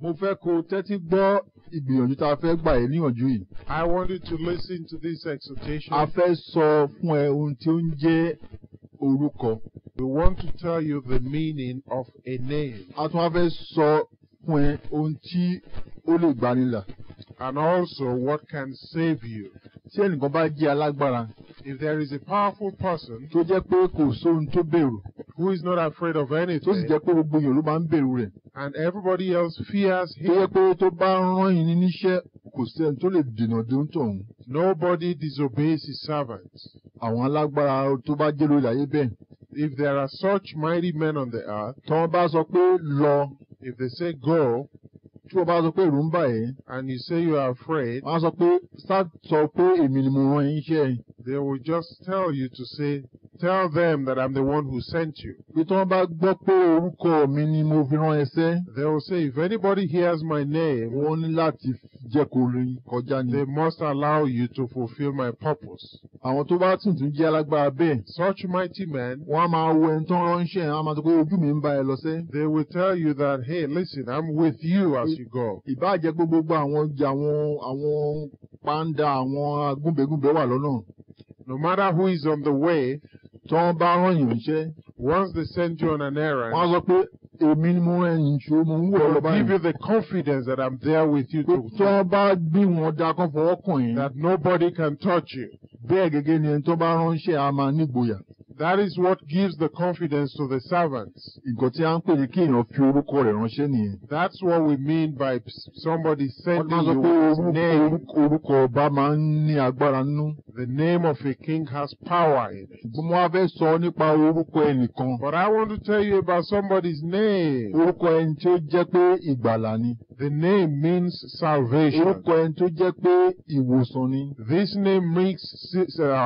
Mo fẹ́ kó tẹ́tí gbọ́ ìgbìyànjú tá a fẹ́ gbà ẹ́ níyànjú yìí. I want you to listen to this exhortation. A fẹ́ sọ fún ẹ ohun tí ó ń jẹ́ orúkọ. We want to tell you the meaning of a name. A tún wá fẹ́ sọ fún ẹ ohun tí ó lè gbanilà. And also what can save you. Tí ẹnìkan bá jẹ́ alágbára. If there is a powerful person tó jẹ́ pé kò sóhun tó bẹ̀rù. Who is not afraid of anything. Tó sì jẹ́ pé gbogbo èèyàn ló máa ń bẹ̀rù rẹ̀. And everybody else fears him. Tó jẹ́ pé tó bá rán yín níṣẹ́ kò sí ẹni tó lè dènà dé ń tọ̀hún. Nobody disobeys his servants. Àwọn alágbára tó bá jẹ́ lórí ayé bẹ́ẹ̀. If there are such mighty men on the earth. Tí wọ́n bá sọ pé lọ. If they say go. Tí wọ́n bá sọ pé ẹ̀rù ń bà ẹ́. And you say you are afraid. Wọ́n á sọ pé sọ pé èmi ni mo rán yín iṣẹ́. They will just tell you to say, tell them that I'm the one who sent you. Bí tí wọ́n bá gbọ́ pé orúkọ mi ni mo fi rán ẹsẹ́. They will say, if anybody hears my name. Wọ́n ní láti jẹ́ kó rí kọjá ni. They must allow you to fulfill my purpose. Àwọn tó bá tún jẹ́ alágbára bẹ́ẹ̀. Such mighty men. Wọ́n á máa wo ẹni tó ń ránṣẹ́ wọ́n á máa sọ pé ojú mi ń bá ẹ lọ sẹ́. They will tell you that, hey, listen, I'm with you as you go. Ìbá jẹ́ pé gbogbo àwọn pàǹdà àwọn agúnbẹ̀gúnbẹ̀ wà lọ́nà. No matter who is on the way. Tí wọ́n bá rán yìí níṣẹ́. Once they send you on an errand. Wọ́n á sọ pé èmi ni mo rán ẹ̀yìn ṣó mo ń wọ̀ lọ báyìí. Give you the confidence that I'm there with you. Tí wọ́n bá bí wọn dá kan fọwọ́ kàn yín. That nobody can touch you. Bẹ́ẹ̀ gẹ́gẹ́ ni ẹni tó bá ránṣẹ́ a máa nígboyà. That is what gives the confidence to the servants. Nǹkan tí a ń pè ní kí èèyàn fi orúkọ rẹ̀ ránṣẹ́ nìyẹn. That's what we mean by somebody sending you his name. Orúkọ ọba máa ń ní agbára nínú. The name of a king has power in it. Ṣùgbọ́n mo wá fẹ́ sọ nípa orúkọ ẹnìkan. But I want to tell you about somebody's name. Orúkọ ẹni tí ó jẹ́ pé ìgbàlà ni. The name means salvation. Orúkọ ẹni tó jẹ́ pé ìwòsàn ni. This name means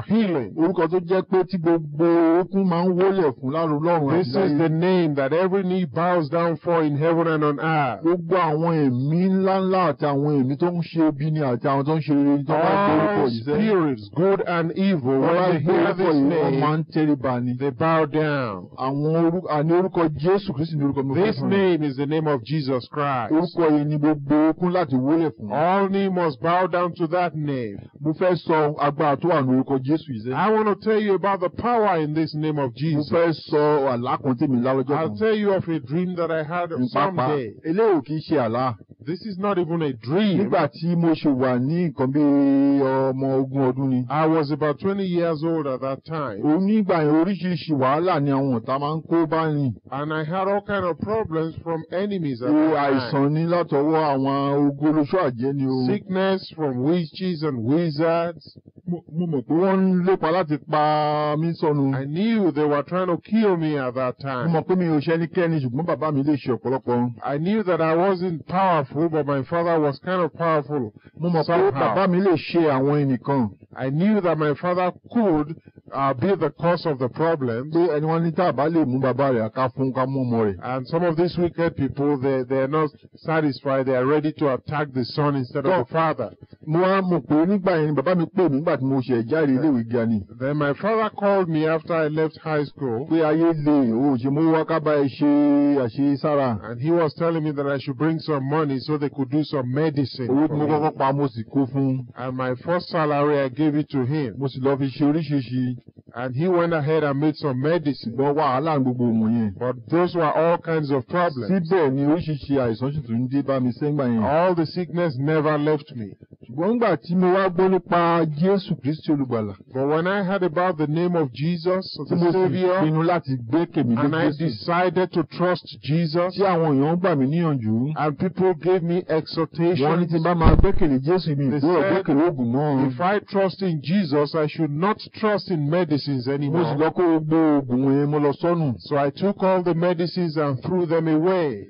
healing. Orúkọ tó jẹ́ pé tí gbogbo okun máa ń wólẹ̀ fún lọ́run. This is the name that every knee bows down for in heaven and on earth. Gbogbo àwọn ẹ̀mí ńláńlá àti àwọn ẹ̀mí tó ń ṣe bí ni àti àwọn tó ń ṣe rere tó bá gbé orúkọ yìí sẹ́. All spirits, good and evil, when they hear this name, máa ń tẹríba ni. They bow down. Àní orúkọ Jésù Kristi ni orúkọ mi fún. This name is the name of Jesus Christ. Orúkọ yìí ni gbogbo okun láti wólẹ̀ fún. All knee must bow down to that name. Mo fẹ́ sọ agbára tó wà ní orúkọ Jésù yìí sẹ́. I want to tell you about the power in this name of Jesus. Mo fẹ́ sọ àlá kan tí mi lálọ́jọ́ kan. I'll tell you of a dream that I had someday. Eléyìí kì í ṣe àlá. This is not even a dream. Nígbà tí mo ṣe wà ní nǹkan bí ọmọ 20 ọdún ni. I was about 20 years old at that time. Onígbà yẹn oríṣiríṣi wàhálà ni àwọn ọ̀tá máa ń kó bá rìn. And I had all kind of problems from enemies at that time. Àìsàn ní látọwọ́ àwọn ogolóṣó àjẹ́ ni o. Sickness from witches and wizards. Mo mọ̀ pé wọ́n ń lépa láti pa mí sọnù. I knew they were trying to kill me at that time. Mo mọ̀ pé mi ò ṣe ẹnikẹ́ni ṣùgbọ́n bàbá mi lè ṣe ọ̀pọ̀lọpọ̀. I knew that I wasn't powerful, but my father was kind of powerful. Mo mọ̀ pé bàbá mi lè ṣe àwọn ẹnìkan. I knew that my father could be the cause of the problem. Pé ẹni wọ́n ní tá a bá lè mú bàbá rẹ̀ ká fún ká mú ọmọ rẹ̀. And some of these wicked people, they are not satisfied. They are ready to attack the son instead of the father. Mo wá mọ̀ pé nígbà yẹn bàbá mi pè mí nígbà tí mo ṣe jáde iléèwé gíga ni. Then my father called me after I left high school. Pé ayé le o ṣe mo wá ká bá ẹ ṣe àṣesára. And he was telling me that I should bring some money so they could do some medicine. Owó tí mo kọ́kọ́ pa mo sì kó fún. And my first salary I gave it to him. Mo sì lọ fi ṣe oríṣiríṣi. And he went ahead and made some medicine. Ṣùgbọ́n wàhálà gbogbo òun yẹn. But those were all kinds of problems. Síbẹ̀ ni oríṣiríṣi àìsàn sì tún dé bá mi sẹ́ngbà yẹn. All the sickness never left me. Ṣùgbọ́n nígbà tí mo wá gbọ́ nípa Jésù Kristi olùgbàlà. But when I heard about the name of Jesus, the Savior, and I decided to trust Jesus, tí àwọn èèyàn gbà mí níyànjú. and people gave me exhortation. Wọ́n ní tí bá máa gbẹ́kẹ̀lé Jésù mi ìgbọ́rọ̀ gbẹ́kẹ̀lé oògùn mọ́. If I trust in Jesus, I should not trust in medicines anymore. Mo sì lọ kó gbogbo oògùn yẹn mo lọ sọ́nù. So I took all the medicines and threw them away.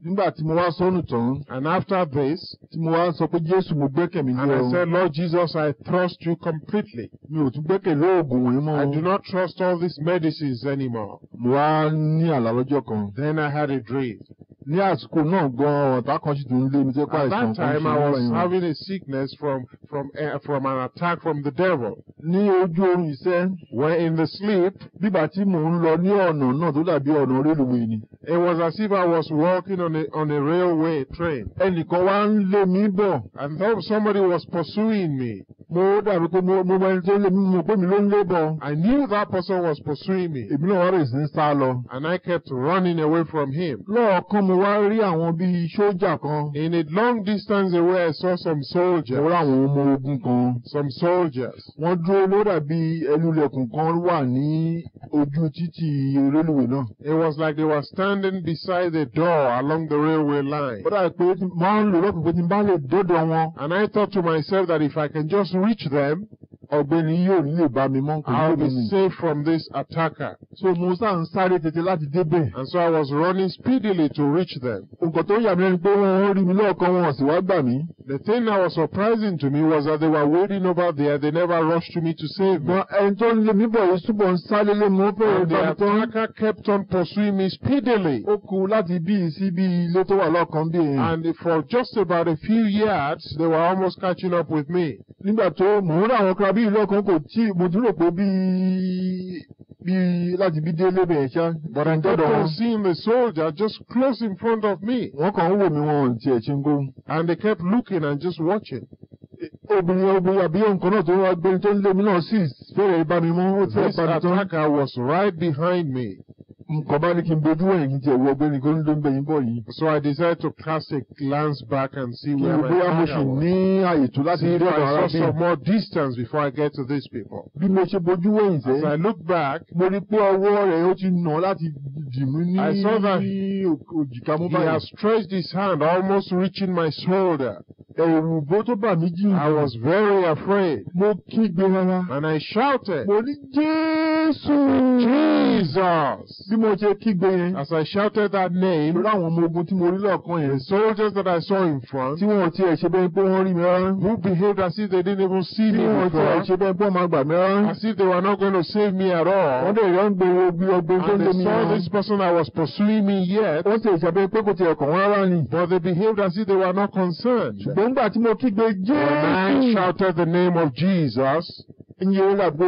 Nígbà tí mo wá sọ́nù tán. And after this, tí mo wá sọ pé Jésù mo gbẹ́kẹ̀mí ní and I said, Lord Jesus, I trust you completely. Mi ò tún gbẹ́kẹ̀lé oògùn wọ̀nyí mọ́. I do not trust all these medicines anymore. Mo wá ní àlá lọ́jọ́ kan. Then I had a dream. Ní àsìkò náà gan ọ̀tá kan sì tún lé mi tó pa At ìsàn that kan time, I was having a sickness from an attack from the devil. Ní ojú oorun iṣẹ́, When in the sleep, bígbà tí mò ń lọ ní ọ̀nà náà tó dàbí ọ̀nà rélùwé ni. it was as if I was walking on a railway train. Ẹnìkan wá ń lé mi bọ̀. And though somebody was pursuing me, Mo dàbí pé mo mọ ẹni tó lé mi, mo pé mi ló ń lé bọ̀. I knew that person was pursuing me. Èmi náà wá rè sí ní sá lọ. And I kept running away from him. Lọ́ọ̀kan mo wá rí àwọn bíi sójà kan. In a long distance away, I saw some soldiers. Mo rí àwọn ọmọ ogun kan. Some soldiers. Wọ́n dúró ló dàbí ẹlúlẹ̀kùn kan wà ní ojú títì rélùwé náà. It was like they were standing beside the door along the railway line. Ó dàbí pé máa ń lò lọ́kùn pé tí n bá lè dọ́dọ̀ wọn. And I thought to myself that if I can just reach them, ọ̀gbẹ́ni yóò lè bá mi mọ́ nǹkan I'll lóde be mi. safe from this attacker. So mo sá ń sáré tètè láti débẹ̀. And so I was running speedily to reach them. Nǹkan tó yà mí lẹ́nu pé wọ́n rí mi lọ́ọ̀kan wọn sì wá gbà mí. The thing that was surprising to me was that they were waiting over there. They never rushed to me to save me. Ṣùgbọ́n ẹni tó ń lé mi bọ̀ yìí túbọ̀ ń sáré lé mi ó fẹ́rẹ̀ And the bá mi tán. attacker kept on pursuing me speedily. Ó kù láti bí sí bí ilé tó wà lọ́ọ̀kan bí èèyàn. And for just about a few yards, they were almost catching up with me. Nígbà tó mò ń rà àwọn kan bí ìlọ́kan kò tí mo tún rò pé bí láti bí dé lébẹ̀ ẹ̀ ṣá. But I kept on seeing the soldier just close in front of me. Wọ́n kàn ń wò mí wọn ti ẹ̀ ṣe ń gbó. And they kept looking and just watching. Obìnrin àbí nǹkan náà tó wá gbé tó ń lé mi náà sì fẹ́rẹ̀ bá mi mọ́ ó ti ẹ̀ This bá mi tán. attacker was right behind me. Nǹkan bá ní kí n bojú ẹ̀yìn kí n tiẹ̀ wọ ọgbẹ́ni kó ń lé ń bẹ̀yìn bọ̀ yìí. So I decided to cast a glance back and see Kí where n my bóyá mo sì attacker was. ní àyè tó láti See if dé I ọ̀rọ̀ saw bí. some more distance before I get to these people. Bí mo ṣe bojú ẹ̀yìn As I sẹ́, look back, mo rí pé ọwọ́ rẹ̀ ó ti nà láti dì mí ní I saw that òjìká mú he báyìí. has stretched his hand almost reaching my shoulder. Ẹ̀rù bó tó bà mí jì. I was very afraid. Mo kígbe rárá. And I shouted, Mo ní Jésù. Jesus! Bí mo ṣe kígbe yẹn. As I shouted that name, Lórí àwọn ọmọ ogun tí mo rí lọ́ọ̀kan yẹn. the soldiers that I saw in front, Tí wọn ò tiẹ̀ ṣe bẹ́ẹ̀ pé wọ́n rí mi rárá. who behaved as if they didn't even see Tí me wọn ò tiẹ̀ before, ṣe bẹ́ẹ̀ pé wọ́n máa gbà mí rárá. as if they were not going to save me at all, Wọ́n dẹ̀ yọ ń gbé bí ọgbẹ́ tó ń and lé they mi saw rárá. this person that was pursuing me yet, Wọ́n tiẹ̀ ṣàbẹ̀ pé kò tiẹ̀ kàn wọ́n rárá ni. but they behaved as if they were not concerned. Ṣùgbọ́n nígbà tí mo kígbe When I Jésù. shouted the name of Jesus, Iye ó dàbí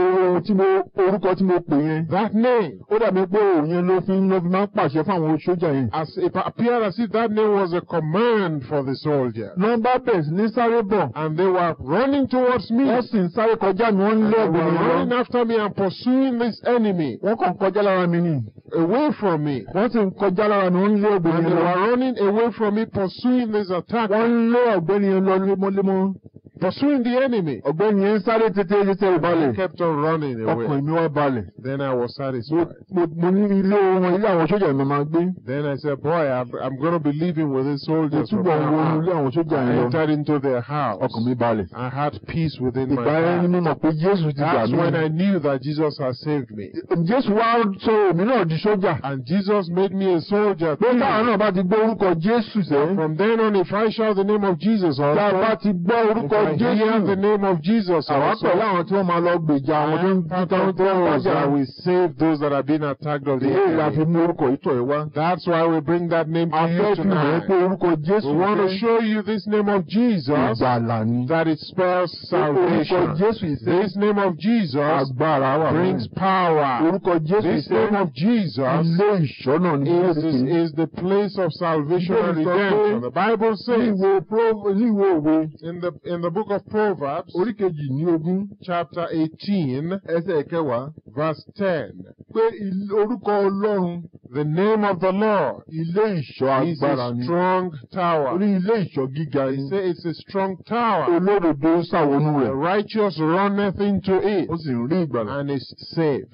orúkọ tí mo pè yẹn. that name, Ó dàbí pé òun yẹn ló fi máa ń pàṣẹ fáwọn sójà yẹn. as it appeared as if that name was a command for the soldier. Nọ́mbà bẹ̀rẹ̀ sí ní sáré bọ̀. And they were running towards me. Wọ́n sì ń sáré kọjá mi, wọ́n ń lé They ọ̀gbìn were mi running lọ. after me and pursuing this enemy Wọ́n kàn kọjá lára mi ni. away from me. Wọ́n sì ń kọjá lára mi, wọ́n ń lé ọ̀gbìn And mi they lọ. were running away from me, pursuing this attack, Wọ́n ń lé ọ̀gbẹ́ni yẹn lọ lemọ́lemọ́. pursuing the enemy. Ọ̀gbẹ́ni yẹn ń sáré tètè I balẹ̀. kept on running away. Ọkàn mi wá balẹ̀. Then I was satisfied. Mo ní ilé àwọn sójà mi máa gbé. Then I said, boy, I'm going to be living with these Mo soldiers from túbọ̀ wo now ilé on. àwọn sójà I yẹn lọ. entered into their house. Ọkàn mi balẹ̀. I had peace within my Ìgbà yẹn ni mo heart. mọ̀ pé Jésù ti gbà That's mí. when I knew that Jesus had saved me. Jésù wá sọ èmi náà di sójà. And Jesus made me a soldier. Pé táwọn náà bá ti gbọ́ orúkọ Jésù sẹ́. From then on, if I shout the name of Jesus, Tá a bá ti gbọ́ if orúkọ I hear the Jésù. name of Jesus, Àwa also, pẹ̀lú àwọn tí wọ́n máa lọ gbèjà àwọn tó ń part tán of tó ń those that wájà. will save those that have been attacked of the Èyí la fi enemy. mú orúkọ ìtọ̀ ẹ̀ wá. That's why we bring that name to A you fẹ́ fi hàn tonight. pé orúkọ Jésù We want to jẹ́ show you this name of Jesus, ìgbàlà ni. that it spells Orúkọ salvation. Jésù ìṣe This name of Jesus agbára wà brings fún. power. Orúkọ Jésù This ìṣe name of Jesus ilé ìṣọ́nà ni. is the place of salvation and Bíbélì sọ pé redemption. The Bible Ní says ìwé òwe in the book of Proverbs, orí kejì ní ogún chapter 18, ẹsẹ̀ kẹwàá verse 10, pé orúkọ Ọlọ́run the name of the Lord ilé ìṣọ́ is agbára a ni. strong tower. Orí ilé ìṣọ́ gíga They ni. say it's a strong tower. Olódodo ṣàwọnú The rẹ̀. righteous runneth into it Ó sì ń rí ìgbàlà. and is safe.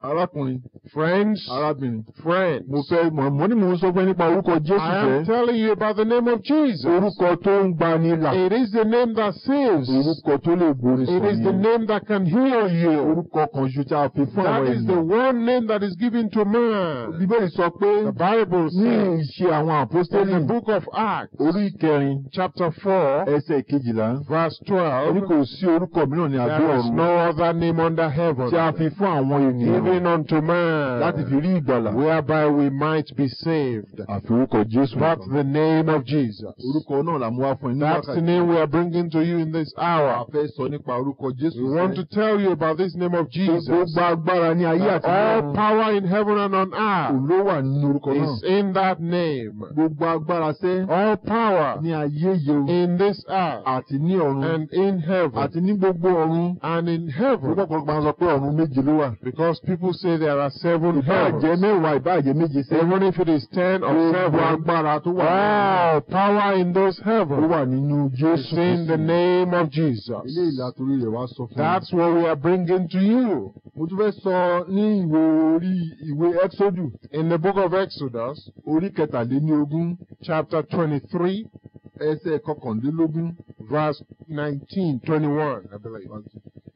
Arákùnrin, Friends, arábìnrin, friends, mo ní mò ń sọ fún ẹ nípa orúkọ Jésù I am fẹ́. telling you about the name of Jesus. Orúkọ tó ń gbani là. It is the name that saves. Orúkọ tó lè borí It is the sọ̀yìn. name that can heal you. Orúkọ kan ṣoṣo tí a fi fún That àwọn is the ènìyàn. one name that is given to man. Bíbélì sọ pé The Bible ní says ìṣe àwọn in the àpọ́stélì book of Acts, orí ìkẹrin chapter 4, ẹsẹ̀ kejìlá. verse Ó ní 12, kò sí orúkọ mìíràn ní abẹ́ there is ọ̀run no other name under heaven tí a fi fún àwọn ènìyàn given unto man man, láti fi rí ìgbàlà. whereby we might be saved. Àfi orúkọ Jésù. But the name of Jesus. Orúkọ náà la mú wá fún ẹ ní wákàtí. That's the name we are bringing to you in this hour. A fẹ́ sọ nípa orúkọ Jésù. We want to tell you about this name of Jesus. Gbogbo agbára ní ayé àti all power in heaven and on earth ló wà nínú orúkọ náà. is in that name. Gbogbo agbára sẹ́. All power ní ayé yìí in this earth àti ní ọ̀run and in heaven àti ní gbogbo ọ̀run and in heaven. Gbogbo máa sọ pé ọ̀run méje ló wà. Because people say there are 7 heavens. Ìbáàjẹ́ mẹ́wàá ìbáàjẹ́ méje sẹ́. Even if it is 10 or 7. Gbogbo agbára tó wà. All power in those heavens. Ó wà nínú Jésù. It's in the name of Jesus. Ilé ìlà torí rẹ̀ wá sọ fún mi. That's what we are bringing to you. Mo tún fẹ́ sọ ní ìwé Exodus. In the book of Exodus. Orí kẹtàlélógún. Chapter 23. Ẹsẹ̀ kọkàndínlógún. Verse 19, 21, I believe.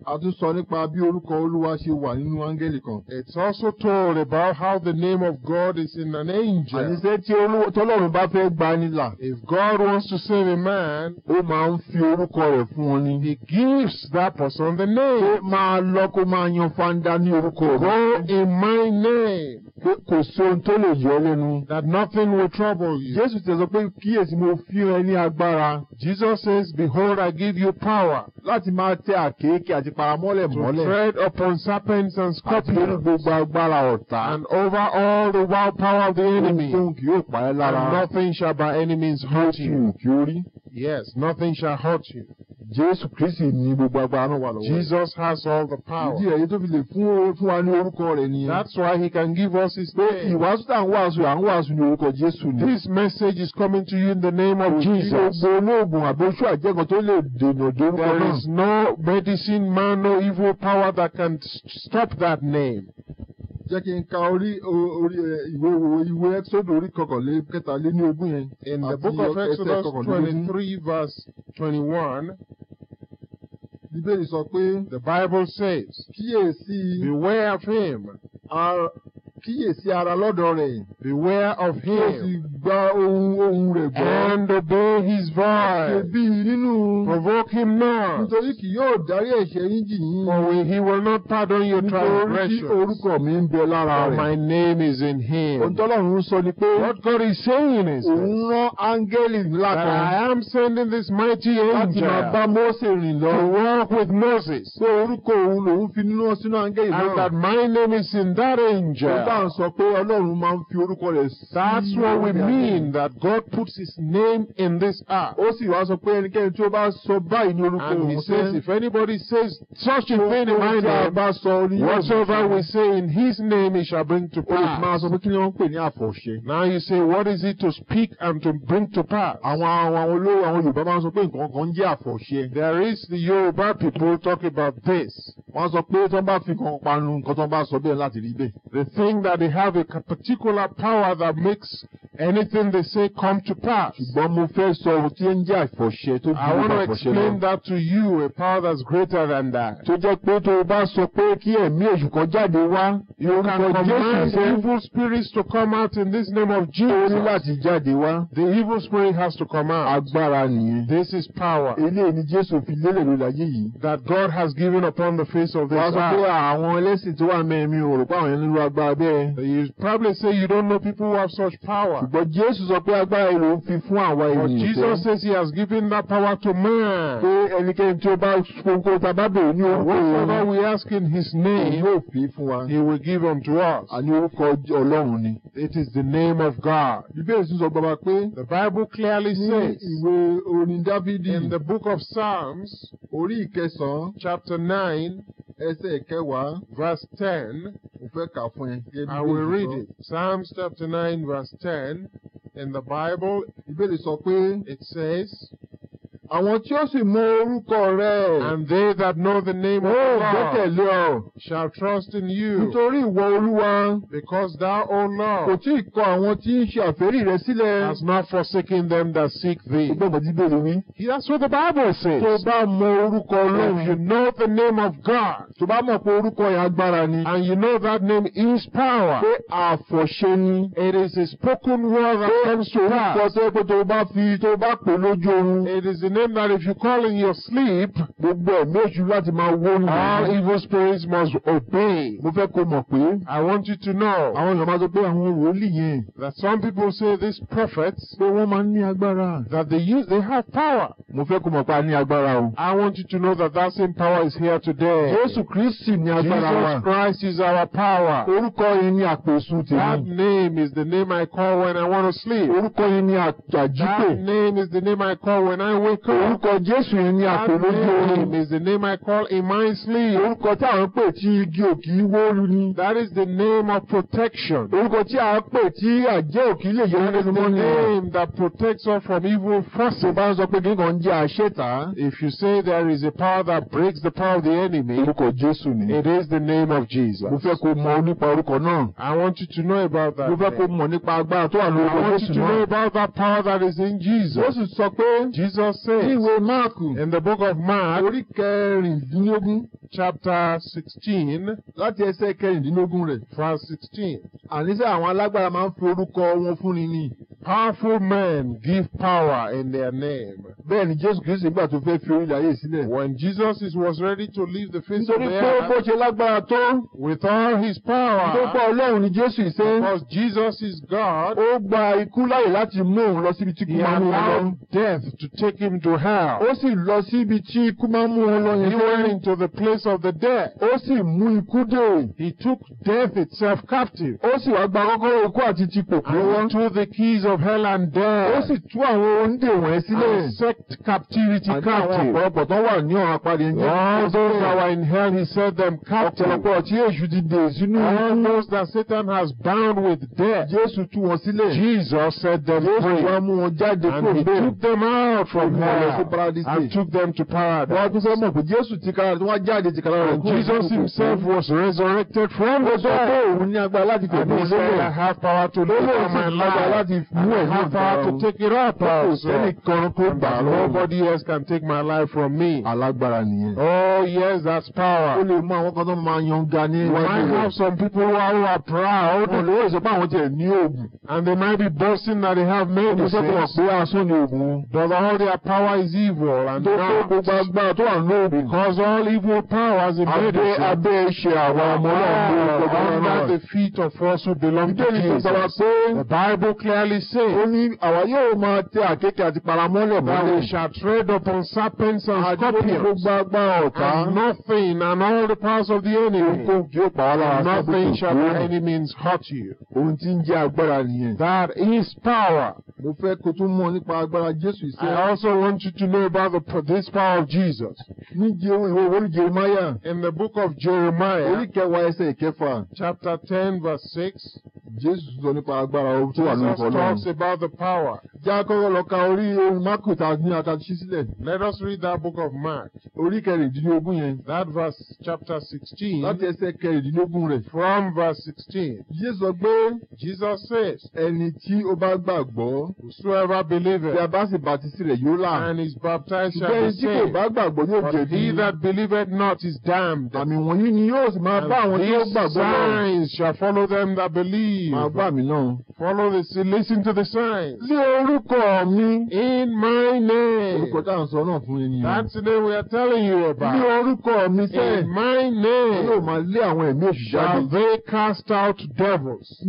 A tún sọ nípa bí orúkọ Olúwa ṣe wà nínú áńgẹ́lì kan. It's also told about how the name of God is in an angel. Àníṣe tí Ọlọ́run bá fẹ́ gbà ni là. If God wants to save a man, ó máa ń fi orúkọ rẹ̀ fún wọn ni. He gives that person the name. Pé máa lọ kó máa yan fanda ní orúkọ rẹ̀. Go in my name. Pé kò sí ohun tó lè yọ lẹ́nu. That nothing will trouble you. Jésù ti sọ pé kíyèsí mo fi ẹ ní agbára. Jesus says, behold, I give you power. Láti máa tẹ àkéékè àti paramọ́lẹ̀ mọ́lẹ̀. To tread upon serpents and scorpions. Àti lórí gbogbo agbára ọ̀tá. And over all the wild power of the enemy. Ohun kì yóò pa ẹ́ lára. And nothing shall by any means hurt you. Kí ó rí. Yes, nothing shall hurt you. Jésù Kristi ní gbogbo agbára náà wà lọ́wọ́. Jesus has all the power. Ìdí ẹ̀yẹ tó fi lè fún wa ní orúkọ rẹ̀ nìyẹn. That's why he can give us his name. Ìwàásù tá à ń wàásù ní orúkọ Jésù ni. This message is coming to you in the name of Jesus. Gbogbo olóògùn àbí oṣù àjẹgàn tó lè dènà dórúkọ náà. There is no medicine man, no evil power that can stop that name. Jẹ́ kí n ka ìwé Exodus orí kẹtàlélógún yẹn. In the book of Exodus 23 verse 21. Bíbélì sọ pé. The Bible says. Kíyèsí. Beware of him. Kíyèsí ara lọ́dọ̀ rẹ̀. Beware of him. Kí o sì gba ohùn rẹ̀ gbọ́. And obey his voice. Ṣe bí nínú. Provoke him not. Nítorí kì yóò dárí ẹ̀ṣẹ̀ yín jì yín. For he will not pardon your transgressions. Nítorí tí orúkọ mi ń bẹ lára rẹ̀. For my name is in him. Ohun tọ́lọ́run sọ ni pé. What God is saying is òun rán áńgẹ́lì ńlá kan. That I am sending this mighty angel. Láti máa bá Mósè rìn lọ. To walk with Moses. Pé orúkọ òun lòun fi sínú áńgẹ́lì náà. And that my name is in that angel. Ó bá ń sọ pé Ọlọ́run máa ń fi orúkọ rẹ̀ sí. That's what we mean, that God puts his name in this earth. Ó sì wá sọ pé ẹnikẹ́ni tí ó bá sọ báyìí ní orúkọ òun. And he says, if anybody says such a thing in my name, whatsoever we say in his name, he shall bring to pass. Máa sọ pé kí ni wọ́n ń pè ní àfọ̀ṣẹ. Now you say, what is it to speak and to bring to pass? Àwọn olówó àwọn Yorùbá máa ń sọ pé nǹkan kan jẹ́ àfọ̀ṣẹ. There is the Yoruba people talk about this. Wọ́n sọ pé tí wọ́n bá fi nǹkan panu nǹkan tí wọ́n bá sọ bẹ́ẹ̀ láti rí bẹ́ẹ̀. They think that they have a particular power that makes anything they say come to pass. Ṣùgbọ́n mo fẹ́ sọ ohun tí ń jẹ́ àfọ̀ṣẹ tó ju àfọ̀ṣẹ lọ. I want to explain that to you, a power that's greater than that. Tó jẹ́ pé tó o bá sọ pé kí ẹ̀mí èṣù kan jáde wá. You can command evil spirits to come out in this name of Jesus. Ó ní láti jáde wá. The evil spirit has to come out. Agbára nìyẹn. This is power. Eléyìí ni Jésù fi lélẹ̀ lórí ayé yìí. That God has given upon the face of this earth. Wọ́n sọ pé àwọn ẹlẹ́sìn tó wà mẹ́rin ò rò pé àwọn ẹni ló agbára bẹ́ẹ̀. You probably say you don't know people who have such power. Ṣùgbọ́n Jésù sọ pé agbára ìlú ń fi fún àwa ènìyàn. But Jesus says he has given that power to man. Pé ẹnikẹ́ni tí ó bá kókó tá a bá bèrè ní orúkọ òun. Whatever we ask in his name, yóò fi fún wa. he will give unto us. Àní orúkọ Ọlọ́run ni. It is the name of God. Bíbélì tún sọ gbọ́dọ̀ pé. The Bible clearly says. Ní ìwé orin Dáfídì. In the book of Psalms. Orí ìkẹsàn-án. Chapter 9. Ẹsẹ̀ ìkẹwàá. Verse 10. Mo fẹ́ kà fún ẹ. I will read it. Psalms chapter 9 verse 10. In the Bible. Bíbélì sọ pé. It says. Àwọn tí ó sì mọ orúkọ rẹ̀. And they that know the name of God. Gbẹ́kẹ̀lé ọ. Shall trust in you. Nítorí ìwọ Olúwa. Because thou, O Lord. Kò tí ì kọ àwọn tí ń ṣe àfẹ́rí rẹ sílẹ̀. Has not forsaken them that seek thee. Gbọ́dọ̀ tí bèrè wí. That's what the Bible says. Tó bá mọ orúkọ Ọlọ́run. If you know the name of God. Tó bá mọ̀ pé orúkọ yẹn agbára ni. And you know that name is power. Pé àfọ̀ṣẹ ni. It is a spoken word that comes to pass. Orúkọ tó yẹ pé tó bá pè lójú oorun. It is the name that if you call in your sleep, all evil spirits must obey. I want you to know that some people say these prophets, that they have power. I want you to know that that same power is here today. Jesus Christ is our power. That name is the name I call when I want to sleep. That name is the name I call when I wake up. That name is the name I call in my sleep. That is the name of protection. That is the name that protects us from evil forces. If you say there is a power that breaks the power of the enemy, it is the name of Jesus. I want you to know about that. I want you to know about that power that is in Jesus. Jesus says in the book of Mark, chapter 16, verse 16. Powerful men give power in their name. When Jesus was ready to leave the face of the earth with all his power, because Jesus is God, he allowed death to take him to hell. He went into the place of the dead. He took death itself captive. And he took the keys of hell and death. And set captivity captive. All those that were in hell, he set them captive. All those that Satan has bound with death, Jesus set them free. And he took them out from hell and took them to paradise. And Jesus himself was resurrected from the dead. And he said, I have power to live on my life. And I have power to take it up also. Nobody else can take my life from me. Oh yes, that's power. You might have some people who are proud, and they might be boasting that they have medicines, but all their power is evil and not. Because all evil powers in medicine are under the feet of us who belong to Jesus. The Bible clearly says that we shall tread upon serpents and scorpions, and nothing, and all the powers of the enemy, nothing shall by any means hurt you. That is power. I also want you to know about this power of Jesus. In the book of Jeremiah, chapter 10, verse 6, Jesus talks about the power. Let us read that book of Mark. That verse, chapter 16, from verse 16. Jesus says, whosoever believeth and is baptized shall be saved, but he that believeth not is damned. And these signs shall follow them that believe. Follow this, listen to the signs. In my name. That's the name we are telling you about. In my name shall they cast out devils.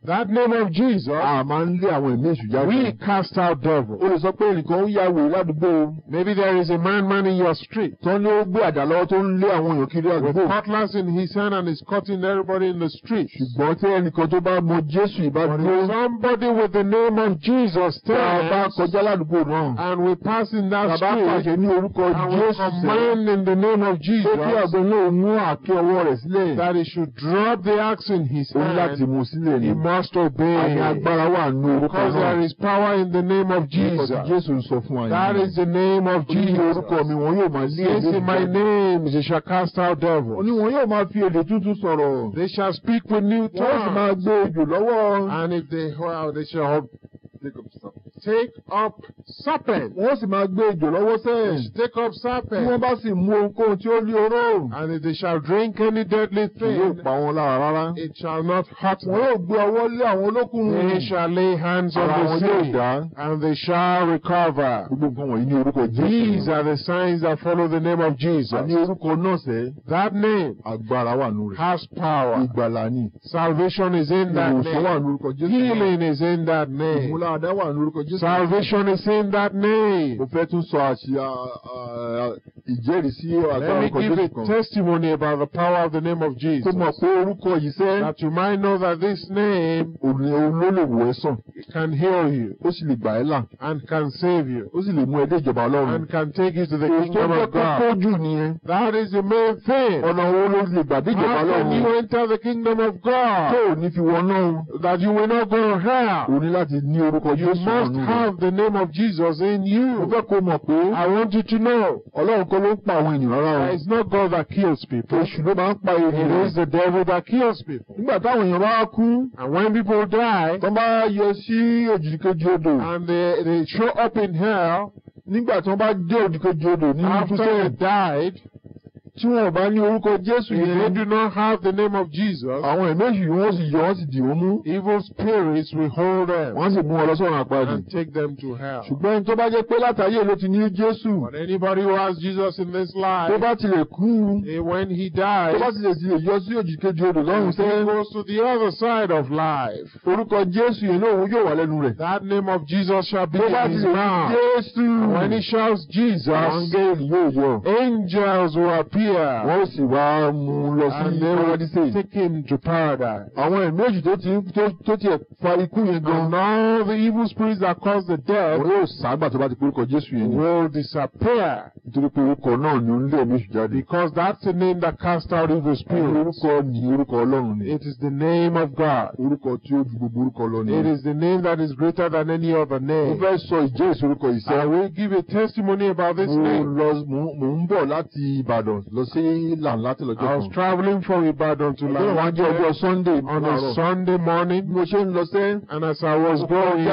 That name of Jesus, we cast out devils. Maybe there is a man in your street with cutlass in his hand and is cutting everybody in the street. But somebody with the name of Jesus stands, and we pass in that street, and we command in the name of Jesus that he should drop the axe in his hand. He must obey, because there is power in the name of Jesus. That is the name of Jesus. Yes, in my name they shall cast out devils. They shall speak with new tongues. And if they shall take up serpent. Wọ́n sì máa gbé ejò lọ́wọ́ sẹ́yìn. They should take up Tí serpent. wọ́n bá sì mú ohunkóhun tí ó ní oró. And if they shall drink any deadly Yóò thing, pa wọn lára rárá. it shall not hurt Wọ́n them. yóò gbé ọwọ́ lé àwọn olókùnrin. They shall lay hands on Ara the wọn yóò sick, dá. and they shall recover. Gbogbo nǹkan wọ̀nyí ní orúkọ Jésù. These are the signs that follow the name of Jesus. Àní orúkọ náà sẹ́. That name Agbára wà nínú rẹ̀. has power. Ìgbàlà ni. Salvation is in that Ìwòsàn wà name. nínú orúkọ Jésù. Healing is in that name. Ìmúláradá wà nínú orúkọ Jésù. Salvation is in that name. Mo fẹ́ tún sọ ìjẹ́rìísí Let agbára me orúkọ give a Jésù kan. testimony about the power of the name of Jesus. Tó mọ̀ pé orúkọ yìí sẹ́. That you might know that this name Òun ló lè wò ẹ́ sàn. can heal you Ó sì lè gbà ẹ́ là. and can save you Ó sì lè mú ẹ dé ìjọba Ọlọ́run. and can take you to the Èyí tó kingdom jẹ́ of God. kókó jù nìyẹn. That is the main thing. Ọ̀nà wo ló lè gbà dé ìjọba How can you Ọlọ́run? enter the kingdom of God? Tó ò ní fi wọ náà. That you will not go to hell. O ní láti ní orúkọ You Jésù must nínú rẹ̀. have the name of Jesus in Mo you. fẹ́ kó mọ̀ pé I want you to know Ọlọ́run kọ́ ló ń pa àwọn ènìyàn rárá o. that it's not God that kills people. Èṣù ló máa ń pa It ènìyàn. is the devil that kills people. Nígbà táwọn èèyàn bá kú, And when people die tán bá yọ sí òjìkejì odò. and they show up in hell Nígbà tí wọ́n bá dé òjìkejì odò ní after they Jerusalem, died, tí wọn ò bá ní orúkọ Jésù if they yẹn, do not have the name of Jesus, àwọn ẹ̀mí èṣù wọ́n sì yọ wọ́n sì dì wọ́n mú. evil spirits will hold them Wọ́n sì mú wọn lọ sọ́run àpáàdì. and take them to hell. Ṣùgbọ́n ẹni tó bá jẹ́ pé látàyè ló ti ní Jésù, But anybody who has Jesus in this tó life, bá tilẹ̀ kú, when he tó bá dies, tilẹ̀ yọ sí òjìkejì odò lọ́run he sẹ́, goes to the other side of life. orúkọ Jésù yẹn lóhun yóò wà lẹ́nu rẹ̀. That name of Jesus shall be Tó bá in his tilẹ̀ mouth. Jésù, And when he shouts àwọn Jesus, áńgẹ́lì yóò yọ. angels will appear Wọ́n sì wá mú un lọ sí and they will Paradísè. take him to paradise. Àwọn ẹ̀mí èṣù tó tiẹ̀ fa ikú yẹn gan, And all the evil spirits that cause the death wọ́n yóò ságbà tó bá ti pé orúkọ Jésù yẹn ni. will disappear, Nítorí pé orúkọ náà ni ó ń lé ẹ̀mí èṣù jáde. because that's the name that casts out evil spirits. Orúkọ ni orúkọ Ọlọ́run ni. It is the name of God. Orúkọ tí ó ju gbogbo orúkọ lọ ni. It is the name that is greater than any other Mo name. fẹ́ sọ ìjẹ́rìísí orúkọ yìí I sẹ́. will give a testimony about this Mo name. ń bọ̀ láti Ìbàdàn lọ sí Làǹlátì lọ́jọ́ I was kan. traveling from Ibadan to Ọjọ́ wa jẹ́ ọjọ́ Lagos Sunday on a láàárọ̀. Sunday Bí morning, mo ṣe ń lọ sẹ́, and as I was going,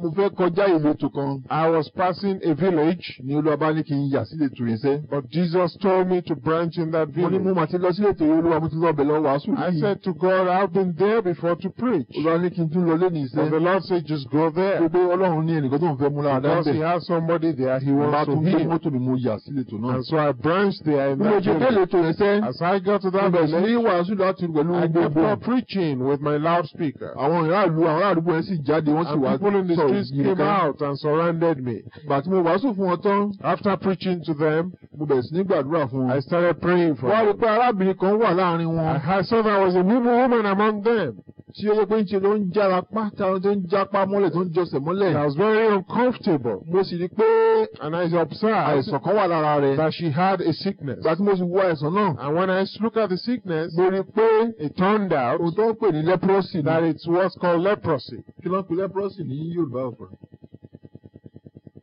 mo fẹ́ kọjá ìletò kan. I was passing a village, Ní Olúwa bá ní kí n yà sí ìletò yẹn sẹ́. but Jesus told me to branch in that Mo ní mo village. mà ti lọ sí ìletò yẹn, Olúwa mo ti lọ bẹ̀ lọ wàásù I yìí. said to God, I've been there before to preach. Olúwa ní kí n tún lọ lẹ́nu But the ìṣẹ́. Lord said, just go there. Gbogbo Ọlọ́run ní ẹnìkan tó ń fẹ́ mú lára Because he dáńbẹ̀. has somebody there he Mo bá wants to tún gbé heal. mọ́tò mi mo yà sí ìletò náà. And so I branched there in Bí mo that ṣe dé village. ìletò yẹn sẹ́, As I got to mo that bẹ̀rẹ̀ sí ní village, wàásù láti pẹ̀lú I kept gbogbo. on preaching with my loudspeaker. Àwọn ará àdúgbò yẹn sì jáde, wọ́n sì And wá people in the sọ̀rọ̀ streets yìí came ká. out and surrounded me. Ìgbà tí mo wàásù fún wọn tán, After preaching to them, mo bẹ̀rẹ̀ sí ní gbàdúrà fún I wọn. started praying for Wọ́n á rí them. pé arábìnrin kan wà láàrin wọn. I saw there was a woman among them. Tí ó yẹ pé ń ṣe ló ń jára pátá tó ń jápá mọ́lẹ̀ tó ń jọsẹ̀ I mọ́lẹ̀. was very uncomfortable. Mo sì rí pé And I observed àìsàn kan wà lára rẹ̀. that she had a sickness. Ìgbà tí mo sì wo àìsàn náà, And when I looked at the sickness, mo rí pé it turned out ohun tó ń pè ní leprosy ni. that it's what's called leprosy. Kí ló ń pè leprosy ní Yorùbá ọ̀pọ̀?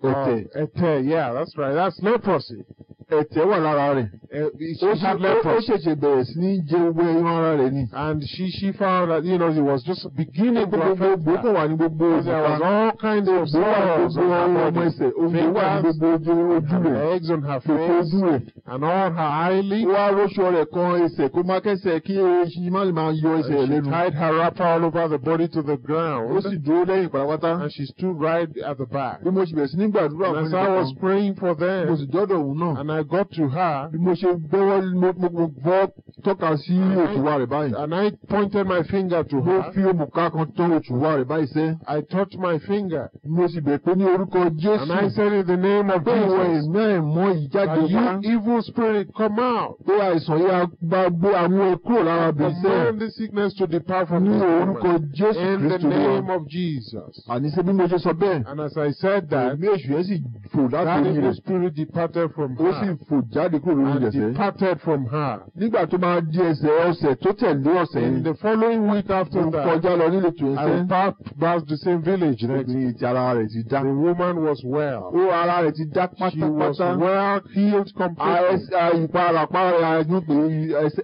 Ẹ̀tẹ̀. Ẹ̀tẹ̀, yeah, that's right. That's leprosy. Ẹ̀tẹ̀ wà lára rẹ̀. She had Ó leprosy. ṣẹ̀ṣẹ̀ bẹ̀rẹ̀ sí ní jẹ owó irun ara rẹ̀ ni. And she found that, it was just beginning to affect Gbogbo her. kan wà ní gbogbo There was òkúta. all kinds of Ògbó wà ní sores on gbogbo her ọmọ body, ẹsẹ̀. Ògbó wà ní fingers, gbogbo ojú rẹ̀. eggs on her Gbogbo face, ojú rẹ̀. and all her eyelids. Ó wá róṣọ rẹ̀ kan ẹsẹ̀ kó má kẹ́sẹ̀ kí eṣin má lè máa yọ ẹsẹ̀ rẹ̀ She lẹ́nu. tied her wrapper all over the body to the Ó ground, sì dúró lẹ́yìn pátápátá. and she stood right at the back. Bí mo ṣe bẹ̀rẹ̀ sí ní gbàdúrà And fún as I was ẹnìkan, praying for mo them, sì dọ́dọ̀ òun náà. and I got to her, Bí mo ṣe gbọ́wọ́ mo bọ́ tọ́ka sí òtúwà rẹ̀ báyìí. and I pointed my finger to Mo her. fi òmùká kan tán òtúwà rẹ̀ báyìí sẹ́. I touched my finger, Mo sì bẹ̀ pé ní orúkọ and I Jésù. said, in the name of Pé ìwọ Jesus, ẹ̀mí ẹ̀mọ́ yìí jáde that wá. you evil spirit come out. Pé àìsàn yìí á bá gbé àwọn kúrò lára bẹ̀rẹ̀ sẹ́. Command the sickness to depart from Ní this orúkọ woman. Jésù In the Kristu name wa. of Jesus. Àníṣe bí mo ṣe sọ bẹ́ẹ̀. And as I said that, Ẹ̀mí èṣù yẹn sì fò láti that orí evil rẹ̀. spirit departed from Ó sì sì fò jáde kúrò lórí and ẹsẹ̀. departed from her. Nígbà tó máa di ọ̀sẹ̀ tó tẹ̀lé ọ̀sẹ̀ In the following week after ó that, kọjá lọ nílé tó I passed past the same village next. obìnrin ti ara rẹ̀ ti dá. The woman was well. Ó ara rẹ̀ ti dá She was pátápátá. well healed completely. Ìparapara ẹnu pé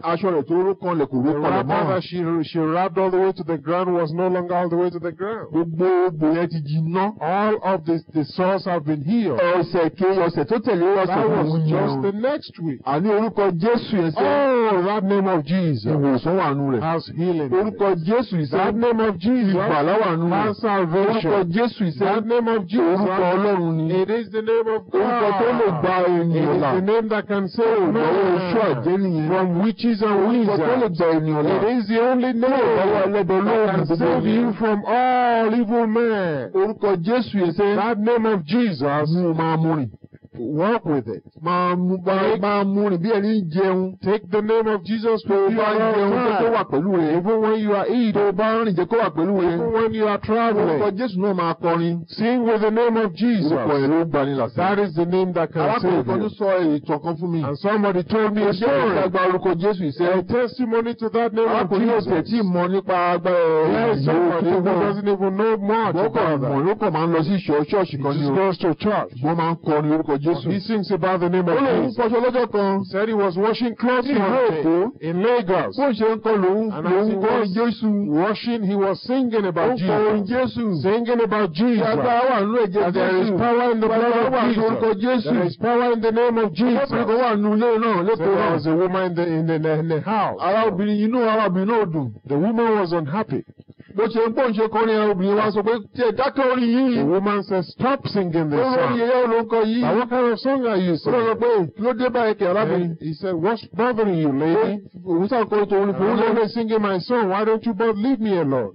aṣọ rẹ̀ tó ró kanlẹ̀ kò ró The kanlẹ̀ wrapper mọ́. that she wrapped all the way to the ground was no longer all the way to the ground. Gbogbo ogbò yẹn ti jiná. All of the sores have been healed. Ọ̀sẹ̀ tó tẹ̀lé ọ̀sẹ̀ That was fún just the next week. Àní orúkọ Jésù yẹn sẹ́. Oh, that name of Jesus Ìwòsàn wà nù rẹ̀. has healing. Orúkọ Jésù yìí That sẹ́. name of Jesus Ìgbàlà wà nù rẹ̀. has salvation. Orúkọ Jésù yìí sẹ́. That name of Jesus, Orúkọ Ọlọ́run ni. it is the name of Orúkọ tó lè God. gba It ènìyàn is là. the name that can save Lọ́wọ́ oṣù man àjẹ́ nìyẹn. from witches and Orúkọ tó lè wizards. gba ènìyàn là. It is the only name Lọ́wọ́ ẹlẹ́dọ̀ that lóògùn can gbogbo save you ènìyàn. from all evil men. Orúkọ Jésù yẹn sẹ́. That name of Jesus, Mú máa mú rìn. walk with it. Máa mú rìn bí ẹni ń jẹun. Take the name of Jesus Tó with you bá at ń all jẹun jẹ́ kó wà times. pẹ̀lú rẹ̀. Even when you are eating, Tó bá ń rìn jẹ́ kó wà pẹ̀lú rẹ̀. even when you are Orúkọ traveling, Jésù náà máa kọrin. sing with the name of Jesus. Orúkọ yẹn ló gbani làsẹ̀. That is the name that can Arákùnrin save kan tó you. sọ ìtàn kan fún mi. And somebody told me a Ó jẹ́ story, ìgbàgbà orúkọ Jésù a ìṣẹ́. testimony to that name of Arákùnrin yóò tẹ̀ tí Jesus. mọ nípa agbára Yes, somebody who doesn't even know much Gbọ́kàn about mọ̀ that. ló kàn máa ń lọ sí ṣọ́ọ̀ṣì He kan ní just o. goes to church. Wọ́n máa ń kọrin orúkọ Jésù. He sings about the name Ó of lóun Jesus. fọṣọ lọ́jọ́ kan. He said he was washing clothes Ní ìlú one Èkó. day in Lagos. Bó ṣe ń kọ lòun And as he kọrin was Jésù. washing, he was singing Ó about ń kọrin Jesus. Jésù. Singing about Tí agbára Jesus. wà nínú ẹ̀jẹ̀ That there is Jésù. power in the Agbára blood wà of nínú orúkọ Jesus. Jésù. There is power in the name of Jesus. Ọkùnrin kan wà nínú ilé náà So lẹ́kọ̀ọ́ there náà. was a woman in the house. Ara obìnrin náà dùn. The woman was unhappy. Bó ṣe ń pọ̀ ń ṣe kọrin ara obìnrin wa sọ pé tí ẹ dákẹ́ orin yìí. The woman said, "Stop singing this Ó lórí song." ẹyẹ ló ń kọ yìí. Now, what kind of song are you Ó lọ sọ singing? pé kí ló dé báyìí kẹ̀ arábìnrin. He said, "What's bothering you, lady? Òun sàkóso tó ń fún I'm un lọ́wọ́. only singing my song. Why don't you both leave me alone?"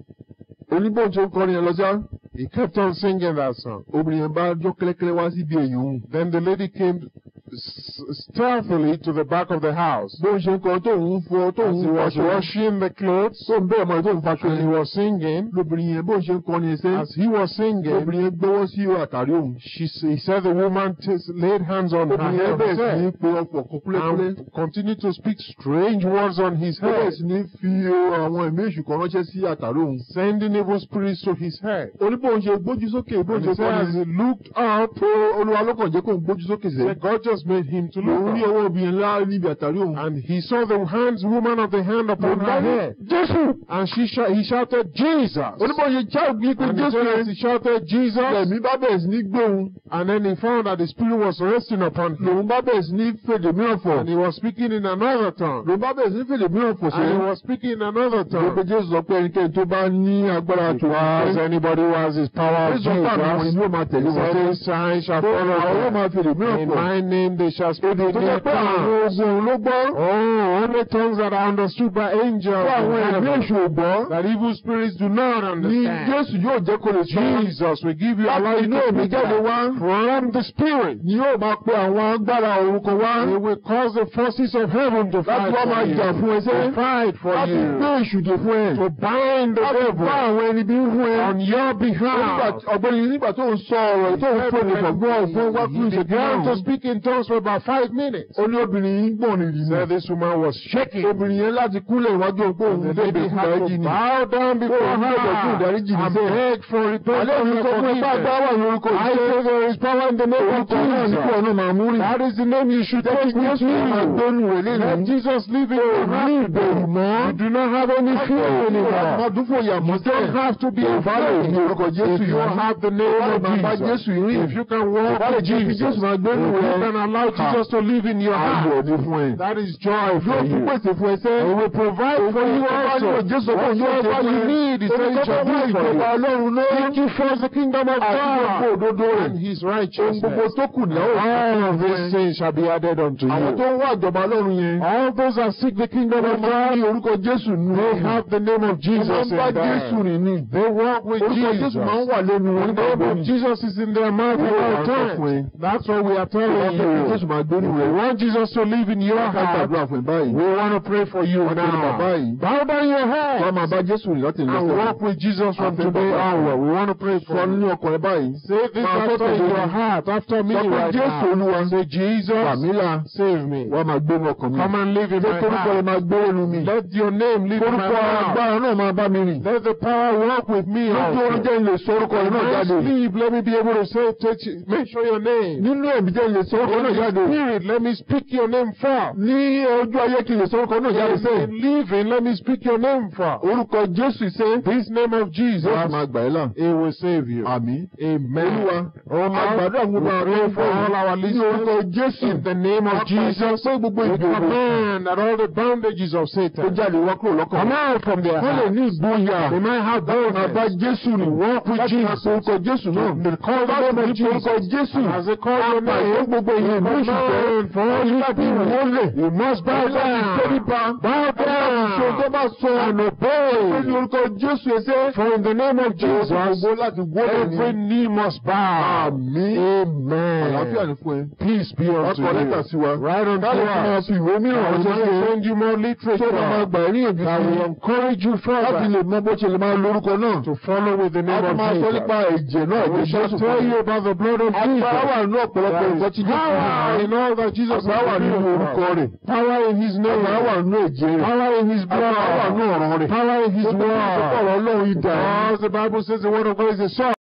Oníbò tó ń kọrin yẹn lọ sí. He kept on singing that song. Obìnrin yẹn bá jó kẹ́lẹ́kẹ́lẹ́ wá síbi èyí òun. Then the lady came stealthily to the back of the house. Bó ń ṣe ń kọ tóun fọ As he was faṣọ. washing the clothes, Tó ń bẹ̀rẹ̀ mọ́ tóun faṣọ and he yẹn. was singing. Lóbìnrin yẹn bó ń ṣe ń kọrin ẹsẹ̀. As he was singing, Obìnrin yẹn gbọ́wọ́ sí àtàrí òun. he said the woman laid hands on her Obìnrin yẹn bẹ̀rẹ̀ sí ní head pe ọ̀pọ̀ kan kúlẹ́kúlẹ́. and continued to speak strange words on his Ó bẹ̀rẹ̀ head, sí ní fi àwọn ẹ̀mí èṣù kan ránṣẹ́ sí àtàrí òun. sending evil spirits to his head. Oníbò ń ṣe gbójú sókè bó ń And ṣe he said, as kọrin. he looked up, Olúwa ló kàn jẹ́ kó ń gbójú sókè sẹ́. said God just made him to Òun rí look up. ọwọ́ obìnrin ńlá níbi àtàrí òun. And he saw the woman of the hand upon her head. Jésù. And he shouted, Jesus. Oníbò ń ṣe já òbí pé And he Jésù said, as yẹn. he shouted, Jesus. Ẹ̀mí bá bẹ̀rẹ̀ sí ní gbé òun. And then he found that the spirit was resting upon him. Lòun bá bẹ̀rẹ̀ sí ní fèdè mìíràn fọ̀. And he was speaking in another tongue. Lòun bá bẹ̀rẹ̀ sí ní fèdè mìíràn fọ̀ And he sẹ́. was speaking in another Gbogbo tongue. Jésù sọ pé ẹnikẹ́ni tó bá ní agbára tó wá. As anybody who has his power of Jésù sọ pé àwọn Jesus, ènìyàn yóò máa tẹ̀lé he wọn said, sẹ́. "This sign shall Pé follow àwọn yóò them. máa fèdè mìíràn In fọ̀. my name they shall speak Èdè in tó their jẹ́ pé àwọn tongues." ogun ló gbọ́. Oh, only tongues that are understood by angels Fún àwọn in ẹ̀mí heaven, èṣù ò gbọ́. that evil spirits do not Ní understand. Jésù yóò jẹ́ kó lè sọ. Jesus will give you a Láti light inú to èmi speak jáde that. wá. From the Spirit. Ni yóò máa pe àwọn agbára ọ̀run kan wá. It will cause the forces of heaven to Láti fight wá máa for jà you. fún ẹ sẹ́. To fight for Láti gbé you. èṣù dè fún ẹ. To bind the Láti bá devil àwọn ẹni bí fún ẹ. on your behalf. Ọ̀gbẹ́ni nígbà tó ń sọ ọ̀rọ̀ tó ń fún ẹnìkan gbọ́ ọ̀gbọ́n wá fún He ìṣẹ́jú began to márùn-ún. speak in tongues for about 5 minutes. Ó ní obìnrin yìí ń gbọ̀n nìyí Said ni. this woman was shaking. Obìnrin yẹn láti kúnlẹ̀ iwájú òpó òun The bèbè lady fún had ìdáríjì to ni. bow down before Òun bèbè fún her ìdáríjì ni and sẹ́yìn. beg for Àlẹ́ repentance mi and sọ fún ipá forgiveness. agbára ní orúkọ I say there is power in the name of Orúkọ náà ní kí Jesus. ọ̀nà máa mú rìn. That is the name you should Jẹ́ kí take with Jésù máa you. gbénu rẹ̀ Let lẹ́nu. Jesus live in your Ní heart. ìbẹ̀rù mọ́. You do not have any fear anymore. Ọdúnfò yàmọ́ You don't have to be Ìbá lè afraid. ní orúkọ Jésù If you yìí. have the name of Bá Jesus, Jésù yìí rìn. if you can walk Ìbá lè with jẹ́ kí Jesus, Jésù máa gbénu if you rẹ̀. can allow Jesus to live in your Ayọ̀ heart, ni fún ẹ. that is joy for Yóò tún you. pèsè fún ẹsẹ̀. He will provide for you also. Whatever you need, he said he shall do it for Ìjọba you. Ọlọ́run náà. Seek ye first the kingdom of Àti gbogbo God òdodo rẹ̀. and his Ohun gbogbo righteousness. tó kù náà ó All of fún these ẹ. things shall be added unto Àwọn tó you. ń wá ìjọba Ọlọ́run yẹn. All those that seek the kingdom of Wọ́n máa ń ní God, orúkọ Jésù nù. they have the name of Wọ́n Jesus máa ń bá in Jésù them. rìn ní. They walk with Orúkọ Jesus. Jésù máa ń wà lẹ́nu wọn The nígbà name gbogbo of ni. Jesus is in their mouth at all times. That's what we are telling Jésù you. máa máa gbé nínú rẹ̀. We want Jesus to live in your heart. We want to pray for you now. Bow down your head and walk with Jesus from today onward. We want to pray for you. Say this after in your heart, after me right now. Say, Jesus, save me. Come and live in my heart. Let your name live in my heart. Let the power walk with me also. In my sleep, let me be able to say, mention your name. In the spirit, let me speak your name forth. In living, let me speak your name forth. This name of Jesus, it will save you. Amen. Oh Lord, we pray for all our listeners. In the name of Jesus, we command that all the bondages of Satan come out from their hearts. They might have boldness to walk with Jesus. They call the name of Jesus. As they call your name, for all you people, you must bow down. Bow down and obey. For in the name of Jesus, every knee must bow. Amen. Peace be unto you. Right unto us. I will send you more literature that will encourage you further to follow with the name of Jesus. We shall tell you about the blood of Jesus. Power in all that Jesus has. Power in His name. Power in His blood. Power in His word. Because the Bible says the word of God is a sword.